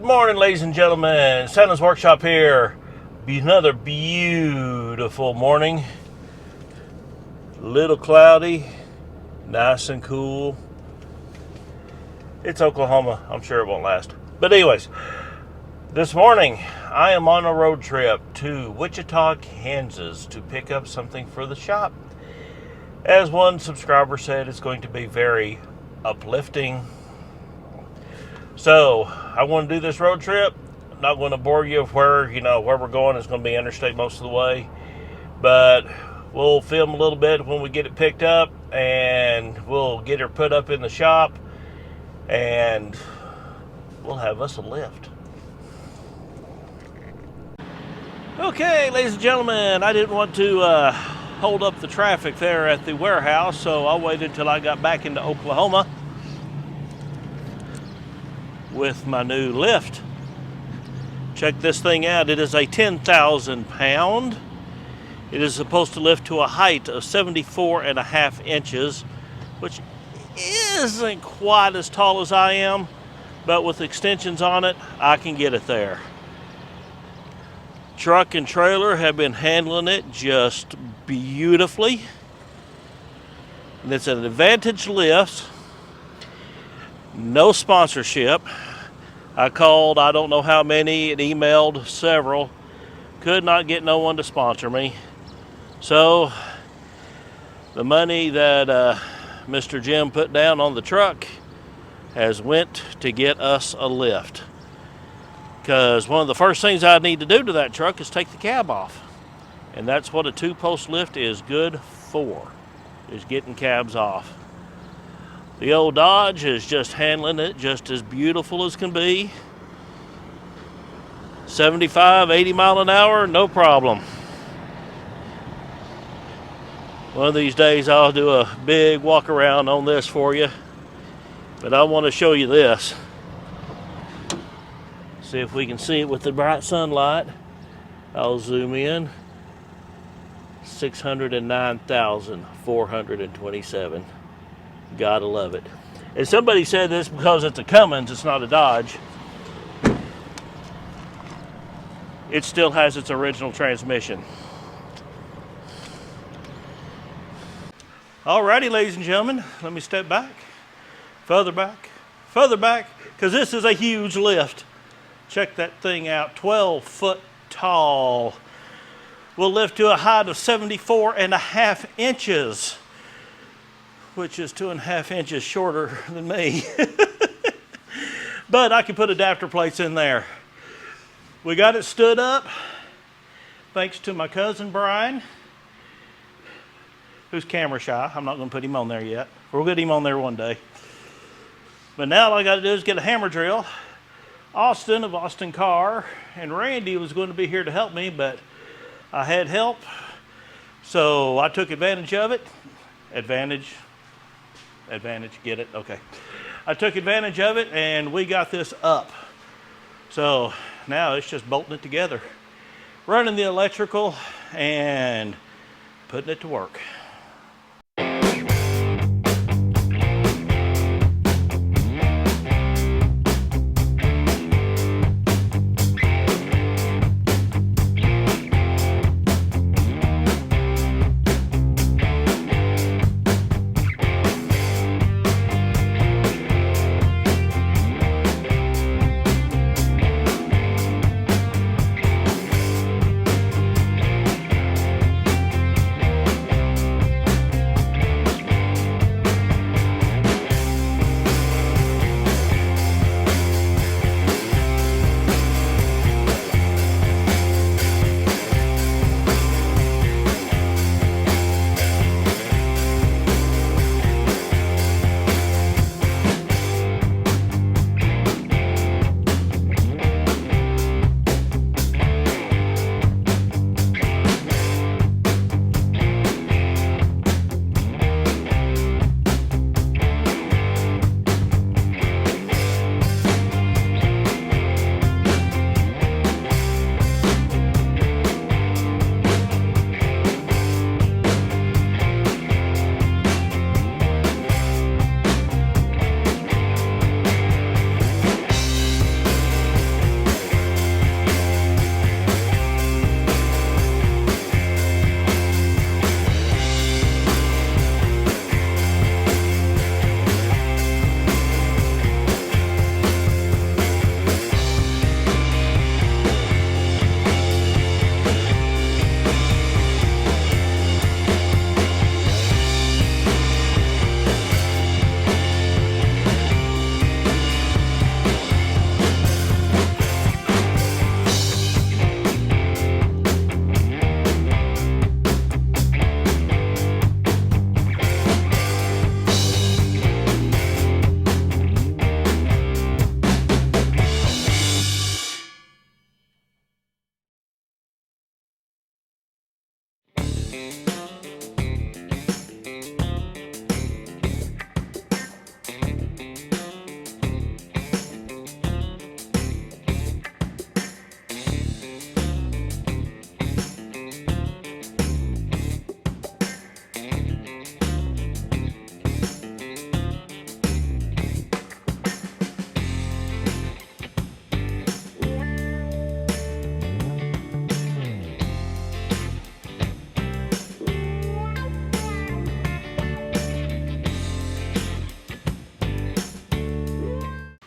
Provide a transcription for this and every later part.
morning, ladies and gentlemen. Santa's Workshop here. Be another beautiful morning. Little cloudy, nice and cool. It's Oklahoma. I'm sure it won't last. But anyways, this morning I am on a road trip to Wichita, Kansas to pick up something for the shop. As one subscriber said, it's going to be very uplifting. So I want to do this road trip. I'm not going to bore you of where we're going. It's going to be interstate most of the way, but we'll film a little bit when we get it picked up, and we'll get her put up in the shop, and we'll have us a lift. Okay, ladies and gentlemen, I didn't want to hold up the traffic there at the warehouse, so I waited till I got back into Oklahoma with my new lift. Check this thing out. It is a 10,000 pound. It is supposed to lift to a height of 74.5 inches, which isn't quite as tall as I am, but with extensions on it, I can get it there. Truck and trailer have been handling it just beautifully. And it's an Advantage lift. No sponsorship. I called, I don't know how many, and emailed several. Could not get no one to sponsor me. So the money that Mr. Jim put down on the truck has went to get us a lift. Because one of the first things I need to do to that truck is take the cab off. And that's what a two-post lift is good for, is getting cabs off. The old Dodge is just handling it just as beautiful as can be. 75, 80 mile an hour, no problem. One of these days I'll do a big walk around on this for you. But I want to show you this. See if we can see it with the bright sunlight. I'll zoom in. 609,427. Gotta love it. And somebody said this because it's a Cummins, it's not a Dodge. It still has its original transmission. Alrighty, ladies and gentlemen, let me step back, further back, because this is a huge lift. Check that thing out, 12 foot tall. Will lift to a height of 74.5 inches. Which is 2.5 inches shorter than me. But I can put adapter plates in there. We got it stood up thanks to my cousin Brian, who's camera shy. I'm not going to put him on there yet. We'll get him on there one day. But now all I got to do is get a hammer drill. Austin of Austin Car and Randy was going to be here to help me, but I had help, so I took advantage of it. Advantage, get it? Okay. I took advantage of it and we got this up. So now it's just bolting it together, running the electrical and putting it to work.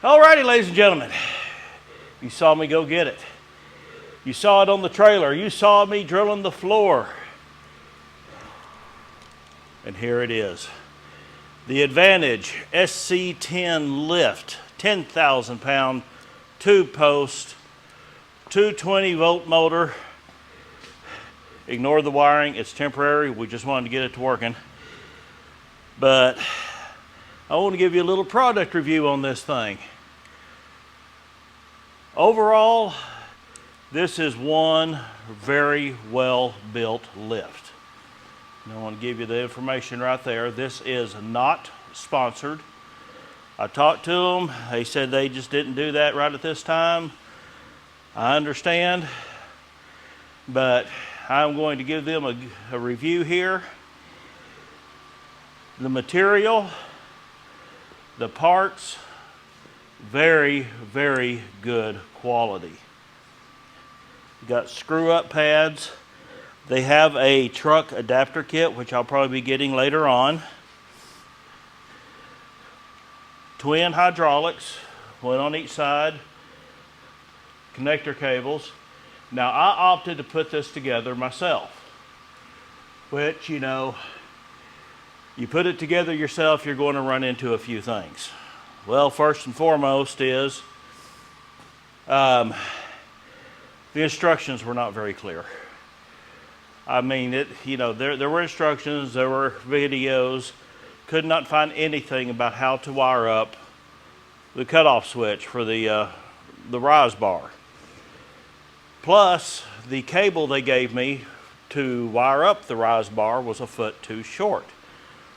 Alrighty, ladies and gentlemen, you saw me go get it. You saw it on the trailer. You saw me drilling the floor. And here it is. The Advantage SC10 lift, 10,000 pound, 2-post, 220 volt motor. Ignore the wiring, it's temporary. We just wanted to get it to working. But I want to give you a little product review on this thing. Overall, this is one very well built lift. And I want to give you the information right there. This is not sponsored. I talked to them. They said they just didn't do that right at this time. I understand, but I'm going to give them a review here. The material, the parts, very, very good quality. You got screw-up pads. They have a truck adapter kit, which I'll probably be getting later on. Twin hydraulics, one on each side. Connector cables. Now, I opted to put this together myself, which, you know, you put it together yourself, you're going to run into a few things. Well, first and foremost is the instructions were not very clear. I mean, there were instructions, there were videos. Could not find anything about how to wire up the cutoff switch for the rise bar. Plus, the cable they gave me to wire up the rise bar was a foot too short.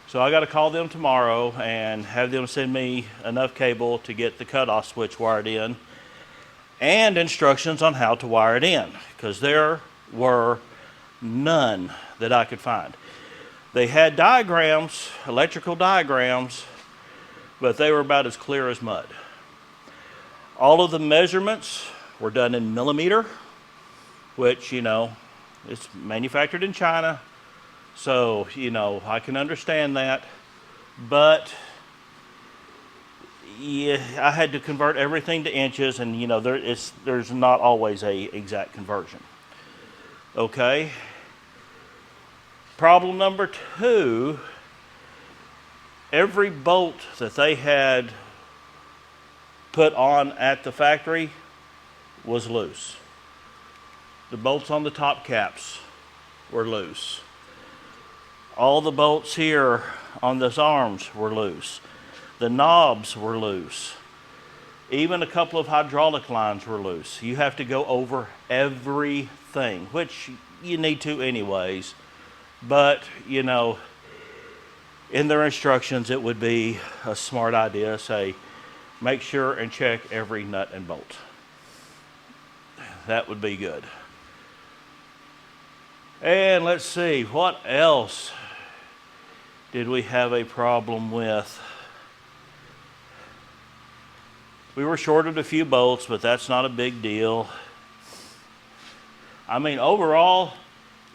So I got to call them tomorrow and have them send me enough cable to get the cutoff switch wired in and instructions on how to wire it in, because there were none that I could find. They had diagrams, electrical diagrams, but they were about as clear as mud. All of the measurements were done in millimeter, which, you know, it's manufactured in China. So, you know, I can understand that, but yeah, I had to convert everything to inches, and you know, there's not always a exact conversion. Okay. Problem number 2, every bolt that they had put on at the factory was loose. The bolts on the top caps were loose. All the bolts here on those arms were loose. The knobs were loose. Even a couple of hydraulic lines were loose. You have to go over everything, which you need to anyways. But, you know, in their instructions, it would be a smart idea to say, make sure and check every nut and bolt. That would be good. And let's see, what else did we have a problem with? We were shorted a few bolts, but that's not a big deal. I mean, overall,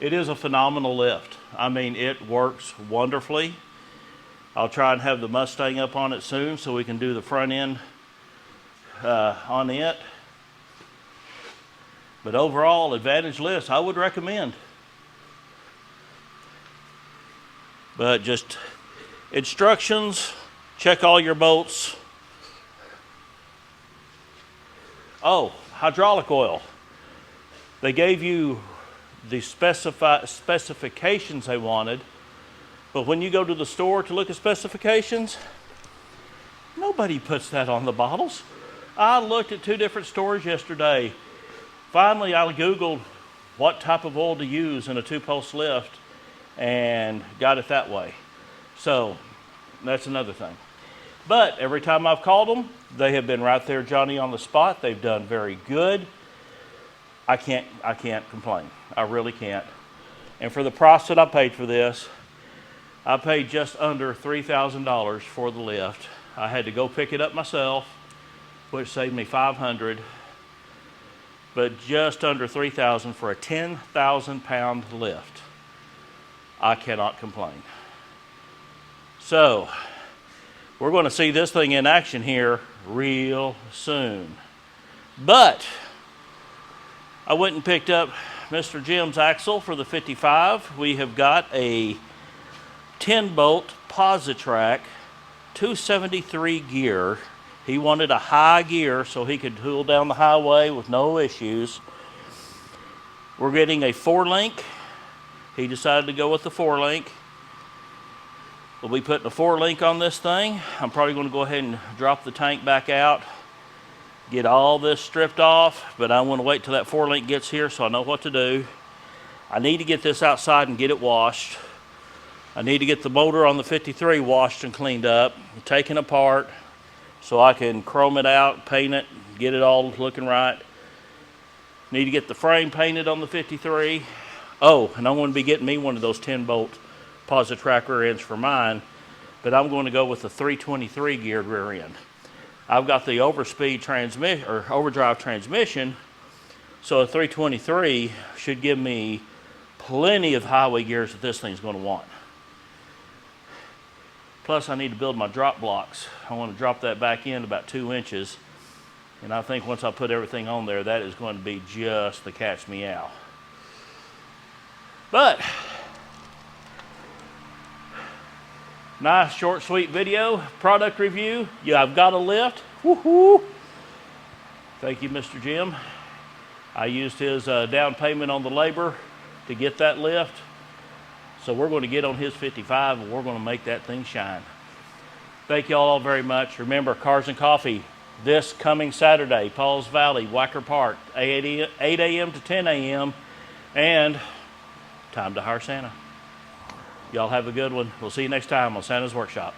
it is a phenomenal lift. I mean, it works wonderfully. I'll try and have the Mustang up on it soon so we can do the front end on it. But overall, Advantage lifts, I would recommend. But just instructions, check all your bolts. Oh, hydraulic oil. They gave you the specifications they wanted, but when you go to the store to look at specifications, nobody puts that on the bottles. I looked at 2 different stores yesterday. Finally, I Googled what type of oil to use in a 2-post lift, and got it that way. So that's another thing. But every time I've called them, they have been right there, Johnny, on the spot. They've done very good. I can't complain. I really can't. And for the price that I paid for this, I paid just under $3,000 for the lift. I had to go pick it up myself, which saved me $500, but just under $3,000 for a 10,000-pound lift. I cannot complain. So we're going to see this thing in action here real soon. But I went and picked up Mr. Jim's axle for the 55. We have got a 10-bolt Positrack 273 gear. He wanted a high gear so he could tool down the highway with no issues. We're getting a 4-link. He decided to go with the 4-link. We'll be putting a 4-link on this thing. I'm probably going to go ahead and drop the tank back out, get all this stripped off, but I want to wait till that 4-link gets here so I know what to do. I need to get this outside and get it washed. I need to get the motor on the 53 washed and cleaned up, taken apart, so I can chrome it out, paint it, get it all looking right. Need to get the frame painted on the 53. Oh, and I'm going to be getting me one of those 10-bolt Positrack rear ends for mine, but I'm going to go with the 323 geared rear end. I've got the overspeed transmission or overdrive transmission, so a 323 should give me plenty of highway gears that this thing's going to want. Plus, I need to build my drop blocks. I want to drop that back in about 2 inches, and I think once I put everything on there, that is going to be just the catch me out. But nice, short, sweet video, product review. Yeah, I've got a lift. Woohoo! Thank you, Mr. Jim. I used his down payment on the labor to get that lift. So we're going to get on his 55 and we're going to make that thing shine. Thank you all very much. Remember, Cars and Coffee this coming Saturday, Pauls Valley, Wacker Park, 8 a.m. to 10 a.m. and time to hire Santa. Y'all have a good one. We'll see you next time on Santa's Workshop.